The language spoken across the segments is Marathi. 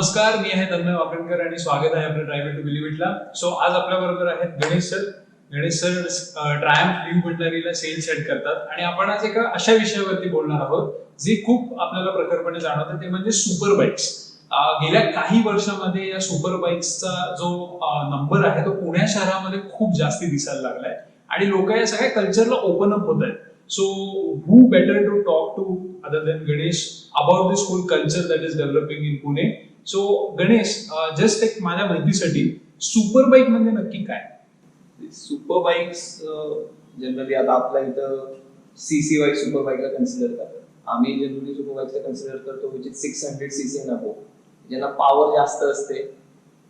नमस्कार, मी आहे तन्मय वाकणकर आणि स्वागत आहे आपल्या ड्रायव्हर टू बिलीव्ह इटला. सो आज आपल्या बरोबर आहेत Ganesh sir. Ganesh sir Triumph new भंडारीला सेल्स हेड करतात आणि आपण आज एका अशा विषयावरती बोलणार आहोत जे खूप आपल्याला प्रखरपणे जाणवतं, ते म्हणजे सुपर बाईक्स. गेल्या काही वर्षामध्ये या सुपर बाईक्सचा जो नंबर आहे तो पुणे शहरामध्ये खूप जास्ती दिसायला लागलाय आणि लोक या सगळ्या कल्चरला ओपन अप होत आहेत. So, who better to talk to other than Ganesh about this whole culture that is developing in Pune? So, Ganesh, just एक माझ्या माहितीसाठी सुपर बाईक म्हणजे नक्की काय? सुपर बाईक्स जनरली आता आपल्या इथं सीसी वाईज सुपर बाईकला कन्सिडर करतात. आम्ही जनरली सुपर बाईकला कन्सिडर करतो which is 600 CC and above, ज्यांना पॉवर जास्त असते.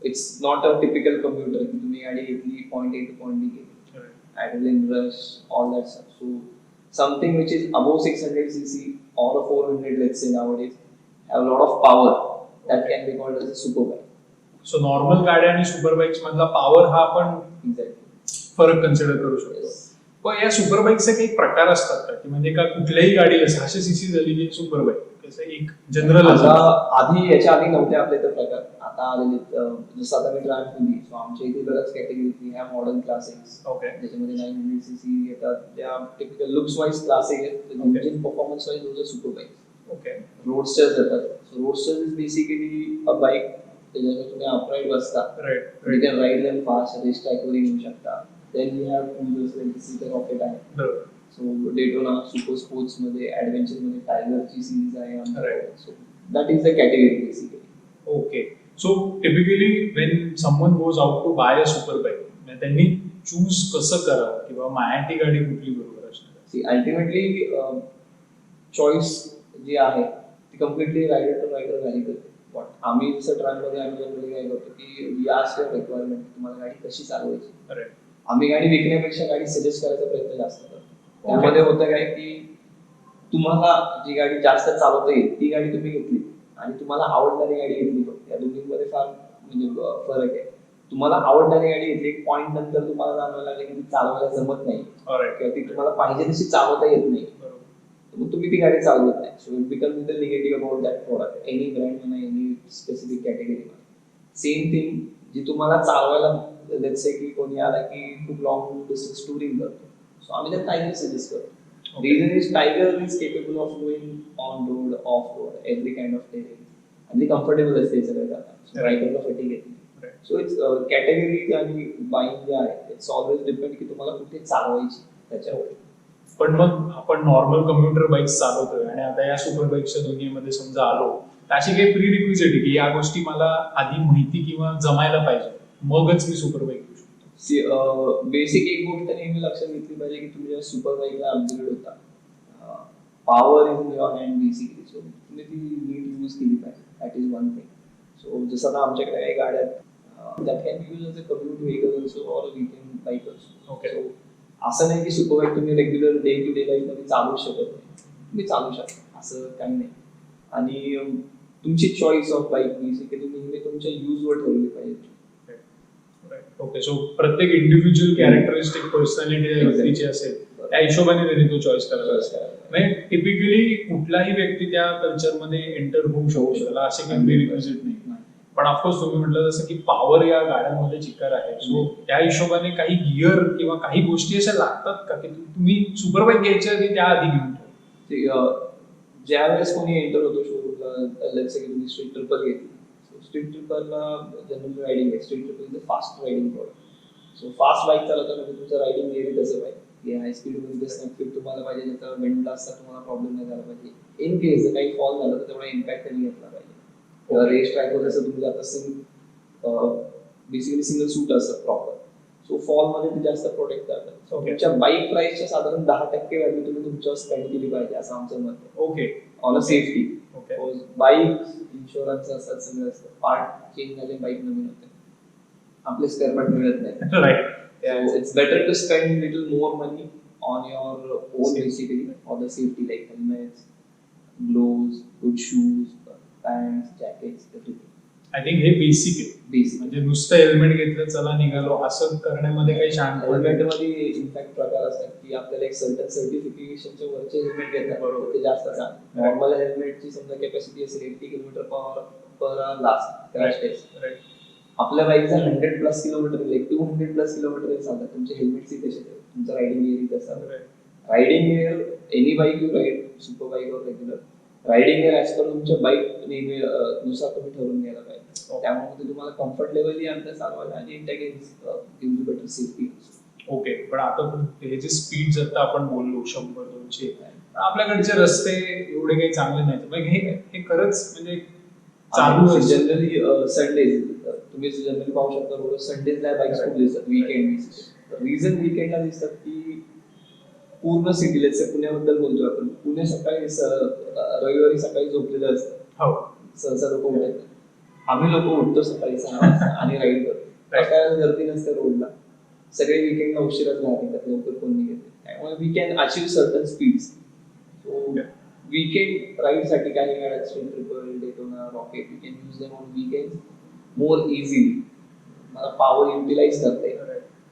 It's not a typical commuter की तुम्ही गाडी घेतली point A to point B गेली, idling rush all that stuff. So something which is above 600 cc or a 400, let's say nowadays, have a lot of power that can be called as a super bike. So normal गाड्या आणि सुपर बाईक्स मधला पॉवर हा आपण Exactly. फरक कन्सिडर करू शकतो. पण या सुपर बाईकचे काही प्रकार असतात का, की म्हणजे का कुठल्याही गाडीला 600 सीसी झाली की सुपर बाईक, कसं एक जनरल आधी याच्या आधी नव्हते आपले तर प्रकार, आता आलेले. जसं आता मी ट्रायल केली, सो आमच्या इथे बऱ्याच कॅटेगरी ह्या मॉडर्न क्लासिक्स, ओके, ज्याच्यामध्ये 900 सीसी येतात. त्या टिपिकल लुक्स वाईज क्लासिक आहेत, engine performance wise those super bike. Okay, roadsters येतात. So roadsters is basically a bike त्याच्यामध्ये तुम्ही अपराईट बसता, right, you can ride them fast, race ट्रॅकवर येऊ शकता. Then we have cruisers like this is the Rocket आहे. बरोबर. So Daytona सुपर स्पोर्ट्स मध्ये ऍडव्हेंचर मध्ये टायगरची सीरीज आहे आमच्याकडे. So that is the category basically. Okay, so typically when someone goes out to buy a super bike, त्यांनी चूज कसं करावं किंवा माझ्यासाठी गाडी कुठली बरोबर असणार? सी अल्टिमेटली चॉईस जी आहे ती completely rider to rider vary करते. बट आम्ही जसं ट्रायलमध्ये आम्ही जनरली काय करतो की वी आस्क युअर रिक्वायरमेंट, तुम्हाला गाडी कशी चालवायची. आम्ही गाडी विकण्यापेक्षा गाडी सजेस्ट करायचा प्रयत्न जास्त करतो. त्यामध्ये होतं काय की तुम्हाला जी गाडी जास्त चालवता येईल ती गाडी तुम्ही घेतली आणि तुम्हाला आवडणारी गाडी घेतली, फक्त या दोन्हीमध्ये फार म्हणजे फरक आहे. तुम्हाला आवडणारी गाडी घेतली, एक पॉईंट नंतर तुम्हाला जाणवायला लागलं की ती चालवायला जमत नाही किंवा ती तुम्हाला पाहिजे तशी चालवता येत नाही, मग तुम्ही ती गाडी चालवत नाही. So it become little negative about that product, any brand म्हणा, एनी स्पेसिफिक कॅटेगरी म्हणा. सेम थिंग जी तुम्हाला चालवायला, लेट्स से की कोणी आला की खूप लॉंग डिस्टन्स टूरिंग करतो, सो आम्ही त्या टायगर सजेस्ट करतो. Reason is Tiger is capable of going on road, off road, every kind of terrain, and the comfortable असते सगळं जाता. So रायडरला फटीग येत नाही. So it's कॅटेगरी आणि बाईक जे आहे इट्स ऑलवेज डिपेंड की तुम्हाला कुठे चालवायची त्याच्यावर. पण मग आपण नॉर्मल कम्प्युटर बाईक्स चालवतोय आणि आता या सुपर बाईक्सच्या दुनियेमध्ये समजा आलो, तर अशी काही प्री रिक्विजिट की या गोष्टी मला आधी माहिती किंवा जमायला पाहिजे, मगच मी सुपर बाईक घेऊ शकतो? बेसिक एक गोष्ट नेहमी लक्षात घेतली पाहिजे की तुम्ही जेव्हा सुपर बाईकला अपग्रेड होता, power is in your hand basically. So तुम्ही ती नीट यूज केली पाहिजे, that is one thing. So जसं आता आमच्याकडे काही गाड्या आहेत that can use as a community vehicle also or weekend bike also. Okay, so असं नाही की सुपर बाईक तुम्ही regular day to day life मध्ये चालवू शकत नाही, तुम्ही चालू शकता, असं काही नाही. आणि तुमची चॉईस ऑफ बाईक बेसिकली तुम्ही नेहमी तुमच्या यूजवर ठेवली पाहिजे. ओके, सो प्रत्येक इंडिव्हिज्युअल कॅरेक्टरिस्टिक पर्सनॅलिटी व्यक्तीची असेल त्या हिशोबाने त्यांनी तो चॉईस करायला. म्हणजे टिपिकली कुठलाही व्यक्ती त्या कल्चरमध्ये एंटर होऊ शकतो, असे काही प्रिरिक्विजिट नाही. पण ऑफकोर्स तुम्ही म्हटलं जसं की पॉवर या गाड्यांमध्ये चिक्कार आहे, सो त्या हिशोबाने काही गिअर किंवा काही गोष्टी अशा लागतात का की तुम्ही सुपर बाईक घ्यायच्या आधी त्या आधी घेऊन ठेवा? ज्या वेळेस कोणी एंटर होतो शोरूमला, लेट्स से की तुम्ही स्ट्रीट ट्रिपर घेतली, स्ट्रीट ट्रिपरला जनरल रायडिंग आहे. Street triple is a fast riding product. So fast bike चालवताना तुमचं रायडिंग गेअर तसं पाहिजे की हाय स्पीडमध्ये स्नॅपफिट तुम्हाला पाहिजे, त्याचा विंडला असता तुम्हाला प्रॉब्लेम नाही झाला पाहिजे. इन केस जर काही फॉल झालं तर तेवढा इम्पॅक्ट त्यांनी घेतला पाहिजे. किंवा रेस ट्रॅकवर जसं तुम्ही जात असेल बेसिकली सिंगल सूट असतं प्रॉपर, सो फॉलमध्ये ते जास्त प्रोटेक्ट करतात. तुमच्या बाईक प्राइसच्या साधारण 10% व्हॅल्यू तुम्ही तुमच्यावर स्पेंड केली पाहिजे, असं आमचं मत आहे. Okay, on a safety. Okay, bike insurance असतात, सगळं असतं. पार्ट चेंज झाले, बाईक नवीन होते, आपले स्पेअर पार्ट मिळत नाही. Right. So it's better to spend little more money on your own basically for the safety, like helmets, gloves, good shoes, pants, jackets, everything. I think हे बेसिक आहे. Basic. म्हणजे नुसतं हेल्मेट घेतलं चला निघालो असं करण्यामध्ये काही शांत हेल्मेट मध्ये इनफॅक्ट प्रकार असतात की आपल्याला एक सर्टन सर्टिफिकेशनच्या वरचे हेल्मेट घेतात, बरोबर, ते जास्त चांगलं. नॉर्मल हेल्मेटची समजा कॅपॅसिटी असेल 80 km/h, पर लास्ट क्रॅश टेस्ट. राईट. आपल्या बाईकचा 100+ किलोमीटर, लाईक 200+ किलोमीटर चालतात. तुमचे हेल्मेट सीट कसे ठेवा, तुमचं रायडिंग गिअर कसं, riding gear any bike you ride, super bike और regular, riding gear as per तुमच्या बाईक नेहमी नुसार तुम्ही ठरवून घ्यायला पाहिजे. त्यामुळे ते तुम्हाला कम्फर्टेबली अंतर चालवायला आणि it gives better safety. Okay, पण आता हे जे स्पीड आता आपण बोललो 100-200, आपल्याकडचे रस्ते एवढे काही चांगले नाहीत. मग हे खरंच म्हणजे चालू जनरली संडेज तुम्ही जनरली पाहू शकता रोड संडेजला बाईक्स खूप दिसतात, वीकेंड. रिझन वीकेंडला दिसतात की पूर्ण सिटी, पुण्याबद्दल बोलतोय आपण, पुणे सकाळी रविवारी सकाळी झोपलेलं असतं. हो, सहसा लोक उठत. आम्ही लोक उठतो सकाळी 6 वाजता आणि राईड करतो. काय गर्दी नसते रोडला. सगळे वीकेंडला उशिराच राहतात, लवकर कोण निघत. त्यामुळे we can achieve certain speeds. So weekend ride साठी काही गाड्या street triple, Daytona, rocket, you can use them on weekend more easily. मला पॉवर युटिलाइज करता येईल.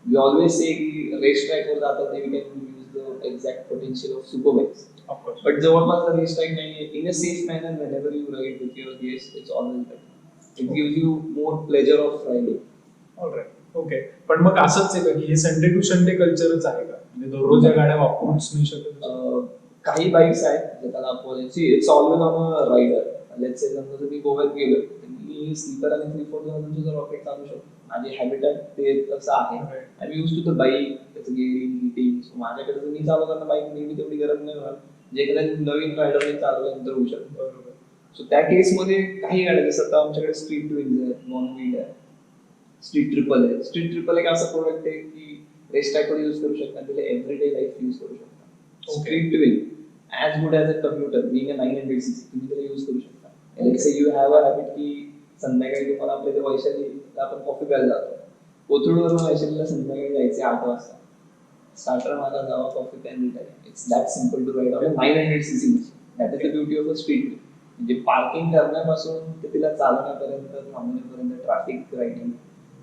वी ऑलवेज से की रेस ट्रॅकवर जातात we can use the exact potential of super bikes. But जवळपास रेस ट्रॅक नाही, in a safe manner whenever you ride with your guest, it's always better. It gives you more pleasure of riding. All right. Okay, पण मग असंच आहे का की हे संडे टू संडे कल्चरच आहे का, म्हणजे दररोज या गाड्या वापरूच नाही शकत? काही बाईक्स आहेत ज्याला आपण it's always on a rider. Let's say समजा तुम्ही गोव्यात गेलो तर मी स्लीपर आणि 3/4 घालून तुझं रॉकेट चालू शकतो. माझे हॅबिटॅट ते तसं आहे. I am used to the bike, त्याचं गिअरिंग, हिटिंग. सो माझ्याकडे जर मी चालवताना बाईक नेहमी तेवढी गरज नाही होणार, जे कदाचित नवीन रायडरने चालवल्यानंतर होऊ शकतं. बरोबर. सो त्या केसमध्ये काही गाड्या जसं आता आमच्याकडे स्ट्रीट ट्विन्स आहेत, नॉन व्हील आहे, स्ट्रीट ट्रिपल आहे. स्ट्रीट ट्रिपल एक असा प्रोडक्ट आहे की रेस ट्रॅकवर यूज करू शकता, तिला एव्हरीडे लाईफ यूज करू शकता. Street twin as good as a computer, being a 900cc, तुम्ही त्याला यूज करू शकता. Let's say you have a habit की संध्याकाळी तुम्हाला आपल्या इथे वैशालीला आपण कॉफी प्यायला जातो, कोथरूडवरून वैशालीला संध्याकाळी जायचे 8 वाजता. स्टार्टर मारा, जावा कॉफी प्यान retire. It's that simple to ride on 900cc machine. That is the beauty of a street twin. म्हणजे पार्किंग करण्यापासून ते तिला चालवण्यापर्यंत, थांबण्यापर्यंत, traffic riding,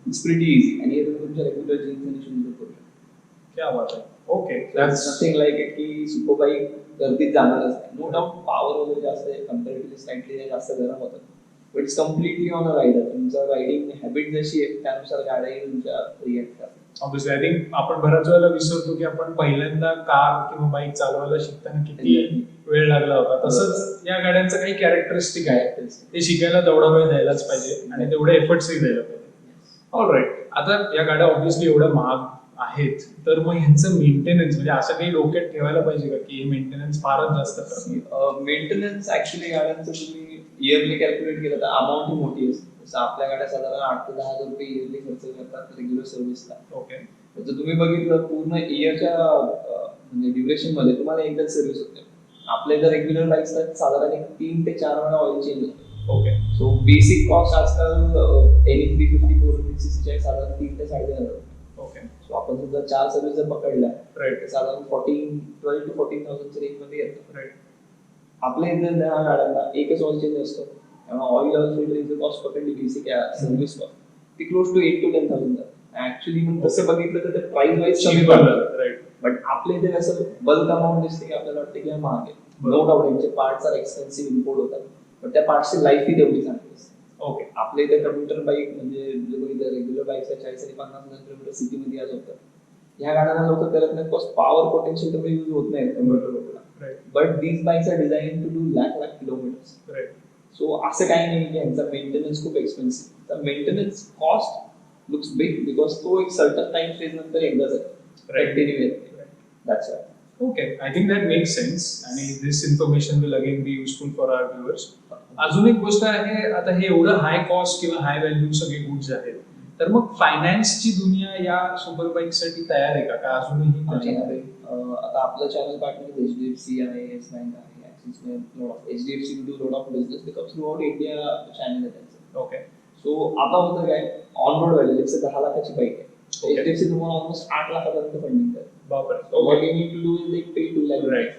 it's pretty easy. आणि हे तुम्ही तुमच्या रेग्युलर जीन्स आणि शूज करू शकता. क्या बात आहे. Okay, that's nothing like it की सुपर बाईक गर्दीत जाणारच नाही. नो डाऊट पॉवर वगैरे जास्त आहे, कम्पॅरेटिव्हली स्लाइटली जास्त गरम होतात. But it's completely on a rider. तुमचं रायडिंग हॅबिट जशी आहे त्यानुसार गाड्याही तुमच्या रिॲक्ट करतात. ऑब्व्हियसली. आय थिंक आपण बऱ्याच वेळेला विसरतो की आपण पहिल्यांदा कार किंवा बाईक चालवायला शिकताना किती वेळ लागला होता. तसंच या गाड्यांचं काही कॅरेक्टरिस्टिक आहे, ते शिकायला तेवढा वेळ द्यायलाच पाहिजे आणि तेवढे एफर्ट्सही द्यायला पाहिजे. ऑलराईट. आता या गाड्या ऑब्व्हियसली एवढ्या महाग आहेत, तर मग ह्यांचं मेंटेनन्स म्हणजे असं काही डोक्यात ठेवायला पाहिजे का की हे मेंटेनन्स फारच जास्त करतात? मेंटेनन्स ऍक्च्युली गाड्यांचं तुम्ही इयरली कॅल्क्युलेट केलं तर अमाऊंट ही मोठी असते. जसं आपल्या गाड्या साधारण 8 ते 10 हजार रुपये इयरली खर्च करतात रेग्युलर सर्व्हिसला. ओके. जर तुम्ही बघितलं पूर्ण इयरच्या म्हणजे ड्युरेशन मध्ये तुम्हाला एकदाच सर्व्हिस होते. आपल्या इथं रेग्युलर बाईक्सला साधारण 3 ते 4 वेळा ऑइल चेंज होते. ओके. सो बेसिक कॉस्ट आजकाल एनी 350-400cc च्या साधारण 3 ते 3,500. ओके. सो आपण सुद्धा 4 सर्व्हिस जर पकडल्या राईट, साधारण 12 to 14,000 रेंज मध्ये येतं. राईट. आपल्या इथे ह्या गाड्यांना एकच ऑइल चेंज असतो. ऑइल फिल्टरिंगची कॉस्ट पकडली बेसिक सर्व्हिस कॉस्ट ती क्लोज टू 8 to 10,000 जाते. ऍक्च्युली मग तसं बघितलं तर ते प्राइस वाईज कमी पडतं. राईट. बट आपल्या इथे कसं बल्क अमाऊंट दिसते की आपल्याला वाटतं की महाग आहे. नो डाऊट यांचे पार्ट्स आर एक्सपेन्सिव्ह, इम्पोर्ट होतात, पण त्या पार्ट्सची लाईफ ही तेवढी चांगली असते. ओके. आपल्या इथे कम्प्युटर बाईक म्हणजे रेग्युलर बाईक्सला 40 आणि 50,000 किलोमीटर सिटी मध्ये आज होतं. ह्या गाड्यांना लोक करत नाहीत बिकॉज पॉवर पोटेन्शियल तेवढे यूज होत नाही कम्प्युटर लोकला. But these bikes are designed to do lakh kilometres. Right. So असं काही नाही की यांचा मेंटेनन्स खूप एक्सपेन्सिव्ह. तर maintenance cost looks big because तो एक सर्टन टाइम फेज नंतर एकदाच कंटिन्यू येते. That's why. Okay, I think that makes sense आणि this information will again be useful for our viewers. अजून एक गोष्ट आहे, आता हे एवढं हाय कॉस्ट किंवा हाय व्हॅल्यू सगळे गुड्स आहेत, तर मग फायनान्सची दुनिया या सुपर बाईक साठी तयार आहे का अजूनही? आता आपलं चॅनल पार्टनर HDFC आहे, येस बँक आहे, axis bank. HDFC do lot of business because through out India channel आहे त्यांचं. ओके. सो आता होतं काय, ऑन रोड व्हॅल्यू 10 लाखाची बाईक आहे. HDFC तुम्हाला ऑलमोस्ट 8 लाखापर्यंत फंडिंग करते. बापरे. What you need to do is like pay 2 lakh. Right.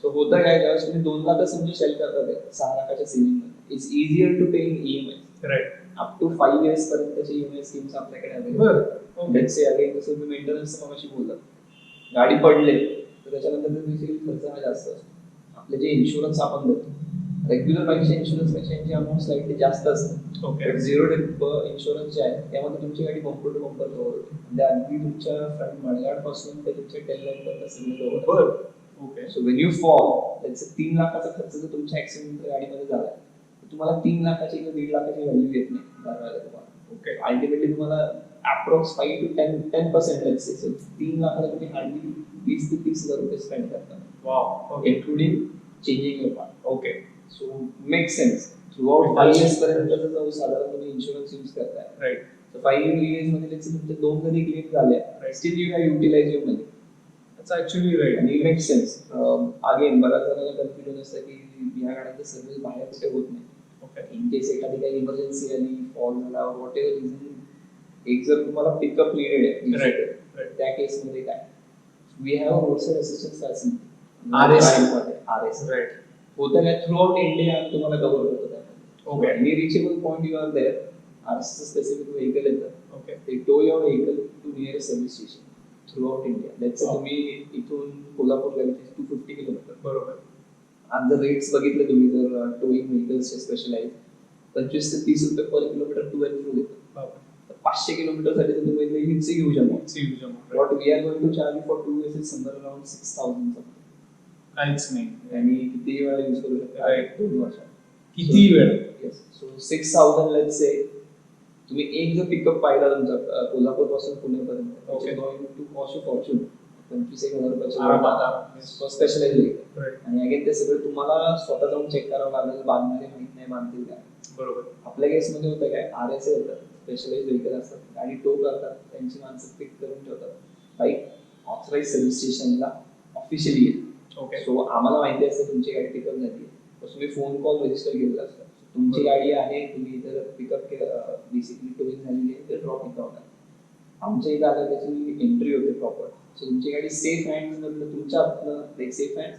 So होतं काय, ज्यावेळेस तुम्ही 2 लाख समजून सेल करतात 6 लाखाच्या सेव्हिंग मध्ये, it's easier to pay in EMI. Right. Up to 5 years पर्यंतचे EMI स्कीम्स आपल्याकडे अवेलेबल. बरं. लेट्स से अगेन जसं तुम्ही मेंटेनन्स मगाशी बोललात, गाडी पडले तर त्याच्यानंतर खर्च हा जास्त असतो. आपले जे इन्शुरन्स आपण देतो रेग्युलर बाईकच्या इन्शुरन्स पेक्षा यांची अमाऊंट स्लाइटली जास्त असते. ओके. बट झिरो डेप इन्शुरन्स जे आहे त्यामध्ये तुमची गाडी बंपर टू बंपर कव्हर होते. म्हणजे अगदी तुमच्या फ्रंट मडगार्ड पासून ते तुमच्या टेल लाईन पर्यंत सगळे कव्हर. बरं. Okay. So when you fall त्याचा 3 लाखाचा खर्च जर तुमच्या ऍक्सिडेंट गाडीमध्ये झाला तर तुम्हाला 3 लाखाची किंवा 1.5 लाखाची व्हॅल्यू येत नाही दरवेळेला तुम्हाला. ओके. अल्टिमेटली तुम्हाला approx 5 to 10% let's say. So 3 लाखाला तुम्ही हार्डली 20 ते 30,000 रुपये स्पेंड करता. Wow. Okay. Including changing your part. Okay. So make sense. Throughout 5 years पर्यंत जर साधारण तुम्ही इन्शुरन्स यूज करताय. राईट. तर 5 years मध्ये let's say तुमचे 2 जरी क्लेम झाले still you have utilise your money. That's actually right. आणि मेक सेन्स. अगेन बऱ्याच जणांना कन्फ्युजन असतं की या गाड्यांचं सर्व्हिस बाहेर कुठे होत नाही. ओके. इन केस एखादी काही इमर्जन्सी आली, फॉल झाला, व्हॉट एव्हर रिझन, एक जर तुम्हाला पिकअप नीडेड आहे Right. त्या केसमध्ये काय we have roadside assistance facility RS right. होतं काय थ्रूआउट इंडिया तुम्हाला कव्हर करतो त्यामध्ये. Okay. Any reachable point you are there RS specific vehicle येतं. ओके. ते tow your vehicle to nearest service station throughout India. Let's say Wow. तुम्ही इथून कोल्हापूर गेले 250 किलोमीटर. बरोबर. आज जर रेट्स बघितले तुम्ही जर टोईंग व्हेकल्सचे स्पेशलाइज 25 ते 30 रुपये पर किलोमीटर टू अँड फ्रो देतात. बापरे. 500 किलोमीटर साठी तर तुम्ही हिल्स घेऊ शकता. See you tomorrow. What we are going to charge you for 2 years is somewhere around 6,000 something. काहीच नाही. आणि किती वेळा यूज करू शकता? Right. 2 वर्ष. किती वेळ? Yes. So 6,000 let's say तुम्ही एक जर पिकअप पाहिला तुमचा कोल्हापूर पासून पुण्यापर्यंत Okay. going to cost you fortune 25,000 आरामात. रुपयाचं स्पेशलाइज व्हेकल. Right. आणि अगेन ते सगळं तुम्हाला स्वतः जाऊन चेक करावं लागेल. बांधणारे माहित नाही बांधतील काय. बरोबर. आपल्या केसमध्ये होतं काय RS होतं स्पेशलाइज व्हेकल असतात. गाडी टो करतात त्यांची माणसं पिक करून ठेवतात. बाईक ऑथराइज सर्व्हिस स्टेशनला ऑफिशियली येते. ओके. सो आम्हाला माहिती असतं तुमची गाडी पिकअप झाली आहे. तुम्ही फोन कॉल रजिस्टर केलेला असतं. तुमची गाडी आहे तुम्ही इथं पिकअप केलं बेसिकली टोईंग झालेली आहे तर ड्रॉप इथं होणार. आमच्या इथं आलं त्याची एंट्री होते प्रॉपर. सो तुमची गाडी सेफ हँड्स मधलं तुमच्या हातनं लाईक सेफ हँड्स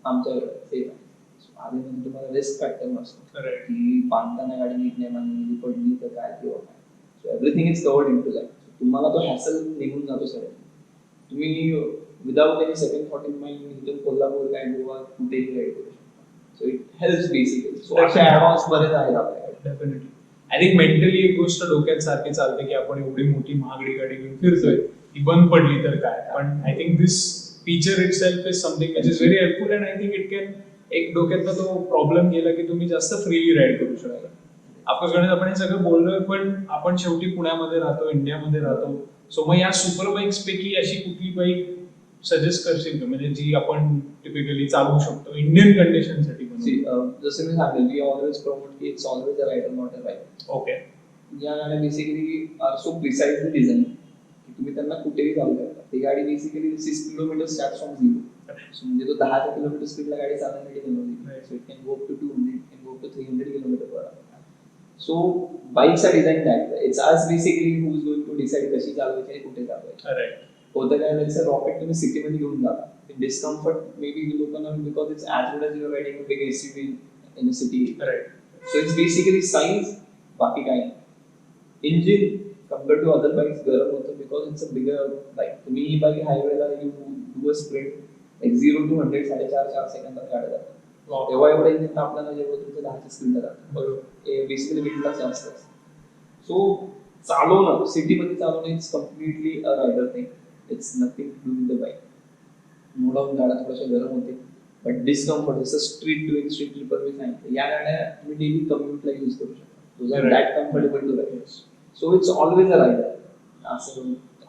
आमच्यावर सेफ हँड्स. सो आधी म्हणजे तुम्हाला रिस्क फॅक्टर नसतो राईट. की बांधताना गाडी नीट नाही बांधली पडली तर काय किंवा काय. So everything is covered into that. तुम्हाला तो हॅसल निघून जातो सगळं. तुम्ही without any second thought in mind इथून कोल्हापूर काय गोवा कुठेही राईड करू शकता. So it helps basically. So असे ऍडव्हान्स बरेच आहेत आपल्याकडे. डेफिनेटली. आय थिंक मेंटली एक गोष्ट डोक्यात सारखी चालते की आपण एवढी मोठी महागडी गाडी घेऊन फिरतोय ती बंद पडली तर काय. पण I think this feature it self is something which is very helpful and I think it can एक डोक्यातला तो प्रॉब्लेम गेला की तुम्ही जास्त फ्रीली राईड करू शकता. ऑफकोर्स गणेश आपण हे सगळं बोललोय पण आपण शेवटी पुण्यामध्ये राहतो, इंडियामध्ये राहतो. सो मग या सुपर बाईक्स पैकी अशी कुठली बाईक सजेस्ट करशील का म्हणजे जी आपण टिपिकली चालवू शकतो इंडियन कंडिशन साठी? जसं मी सांगेल वी ऑलवेज प्रमोट की it's always a rider not a bike. Okay. या गाड्या basically are so precisely design की तुम्ही त्यांना कुठेही चालू शकता. ती गाडी बेसिकली 6 किलोमीटर स्टार्ट फ्रॉम 0. म्हणजे तो 10 किलोमीटर स्पीडला गाडी चालवण्यासाठी बनवली. So it can go to 200, it can go to 300 kilometre per hour. So bikes are designed that. It's आज basically who is going to decide कशी चालवायची आणि कुठे चालवायची. राईट. होतं काय वेळेस रॉकेट तुम्ही सिटीमध्ये घेऊन जाता. डिस्कम्फर्ट मे बी लोकांना because it's as good as your riding a big SUV in a city. Right. So it's basically size बाकी काही नाही. Engine compare to other bikes गरम होतं because it's a bigger bike. तुम्ही ही बाईक हायवेला you do a sprint like 0 to 100 4.5 सेकंदात गाड्या जातात. तेव्हा एवढं इंजिन तापल्यानं जेव्हा तुमचं 10च्या स्पीडला जातं. बरोबर. बेसिकली मिनिटात जास्त असतं. सो चालवणं सिटीमध्ये चालवणं it's completely a rider thing. It's nothing to do with the bike. मुळात गाड्या थोड्याशा गरम होते बट डिस्कम्फर्ट जसं स्ट्रीट डुईंग स्ट्रीट ट्रिपर मी सांगितलं या गाड्या तुम्ही डेली कम्युटला यूज करू शकता. तुझा that comfortable to ride. So it's always a rider.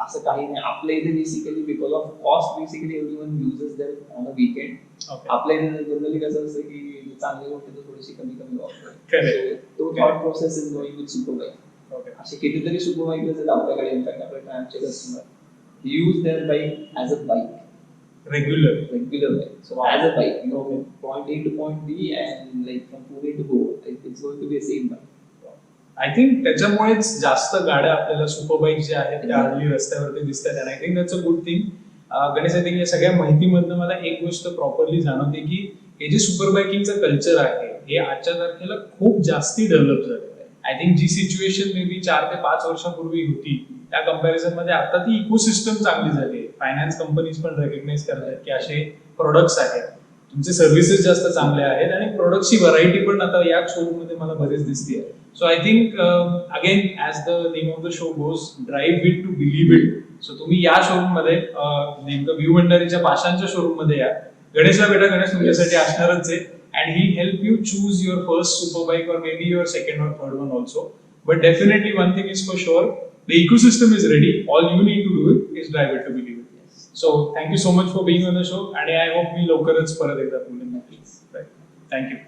असं काही नाही. आपल्या इथे basically because of cost basically everyone uses them on a weekend. आपल्या इथे जनरली कसं असतं की चांगली गोष्ट तर थोडीशी कमी कमी वापरतो. तो thought process is going with super bike. असे कितीतरी सुपर बाईकर्स आहेत आपल्याकडे. इनफॅक्ट आपल्या ट्रायमचे customer use their bike as a bike. Regular bike. So as a bike, you know, point A to point B, and like from Pune to Goa, it's going to be a same bike. I think त्याच्यामुळेच जास्त गाड्या आपल्याला सुपर बाईक ज्या आहेत त्या हल्ली रस्त्यावरती दिसतात. आणि I think that's a good thing. Ganesh, I think या सगळ्या माहितीमधनं मला एक गोष्ट प्रॉपरली जाणवते की हे जे सुपर बाईकिंगचं कल्चर आहे हे आजच्या तारखेला खूप जास्ती डेव्हलप झालेलं आहे. आय थिंक जी सिच्युएशन मे बी 4 ते 5 वर्षापूर्वी होती त्या कम्पॅरिझन मध्ये आता ती इकोसिस्टम चांगली झाली आहे. फायनान्स कंपनीज पण रेकग्नाइज करतात की असे प्रोडक्ट्स आहेत तुमचे सर्व्हिसेस जास्त चांगले आहेत आणि प्रोडक्टची व्हरायटी पण आता या शोरूम मध्ये मला बरेच दिसते. So I think again as the name of the show goes, drive it to believe it. So तुम्ही या शोरूम मध्ये नेमकं व्यू भंडारीच्या पाशांच्या शोरूम मध्ये या. गणेशला भेटा, गणेश तुमच्यासाठी असणारच आहे. And he help you choose your first super bike or maybe your second or third one also. But definitely one thing is for sure, the ecosystem is ready. All you need to do it is drive it to believe it. So thank you so much for being on the show, and I hope we लवकरच परत एकदा बोलू. Thank you.